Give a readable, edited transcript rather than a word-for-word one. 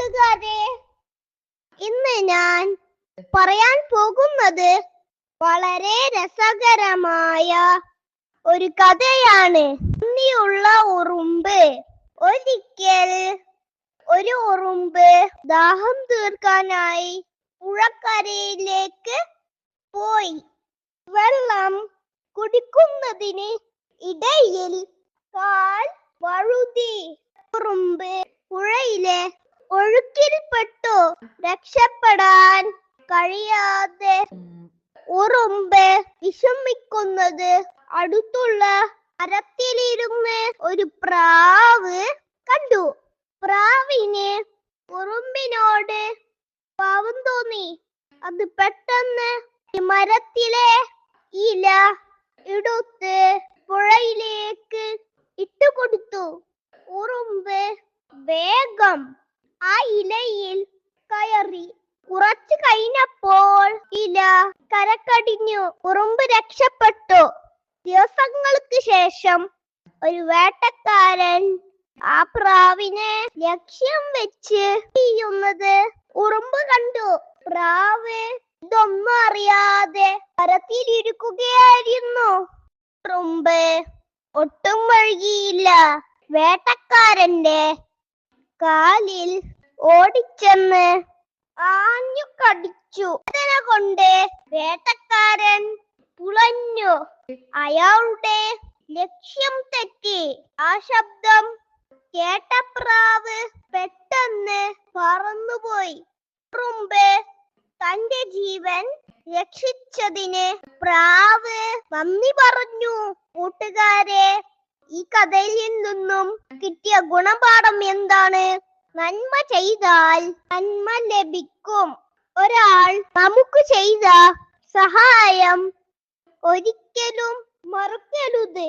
കൂട്ടുകാരെ, ഇന്ന് ഞാൻ പറയാൻ പോകുന്നത് വളരെ രസകരമായ ഒരു കഥയാണ്. നന്ദിയുള്ള ഉറുമ്പ്. ഒരിക്കൽ ഒരു ഉറുമ്പ് ദാഹം തീർക്കാനായി പുഴക്കരയിലേക്ക് പോയി. വെള്ളം കുടിക്കുന്നതിന് ഇടയിൽ കാൽ വഴുതി. ഉറുമ്പ് പുഴയിലെ ഒഴുക്കിൽപ്പെട്ടു. രക്ഷപ്പെടാൻ കഴിയാതെ ഉറുമ്പ് വിഷമിക്കുന്നത് അടുത്തുള്ള മരത്തിലിരുന്ന് ഒരു പ്രാവ് കണ്ടു. പ്രാവിന് ഉറുമ്പിനോട് പാവം തോന്നി. അത് പെട്ടെന്ന് മരത്തിലെ ഇല എടുത്ത് പുഴയിലേക്ക് ഇട്ടുകൊടുത്തു. ഉറുമ്പ് വേഗം ആ ഇലയിൽ കയറി. കുറച്ചു കഴിഞ്ഞപ്പോൾ ഇല കരക്കടിഞ്ഞു. ഉറുമ്പ് രക്ഷപ്പെട്ടു. ദിവസങ്ങൾക്ക് ശേഷം ഒരു വേട്ടക്കാരൻ ആ പ്രാവിനെ ലക്ഷ്യം വെച്ച് ചെയ്യുന്നത് ഉറുമ്പ് കണ്ടു. പ്രാവ് ഇതൊന്നും അറിയാതെ മരത്തിലിരിക്കുകയായിരുന്നു. ഉറുമ്പ് ഒട്ടും വഴുകിയില്ല. വേട്ടക്കാരന്റെ കാലിൽ ഓടിച്ചെന്ന് ആഞ്ഞു കടിച്ചു. വേദന കൊണ്ട് വേട്ടക്കാരൻ പുളഞ്ഞു. അയാളുടെ ലക്ഷ്യം തെറ്റി. ആ ശബ്ദം കേട്ട പ്രാവ് പെട്ടെന്ന് പറന്നുപോയി. ഉറുമ്പ് തന്റെ ജീവൻ രക്ഷിച്ചതിന് പ്രാവ് നന്ദി പറഞ്ഞു. കൂട്ടുകാരെ, ഈ കഥയിൽ നിന്നും കിട്ടിയ ഗുണപാഠം എന്താണ്? നന്മ ചെയ്താൽ നന്മ ലഭിക്കും. ഒരാൾ നമുക്ക് ചെയ്ത സഹായം ഒരിക്കലും മറക്കരുത്.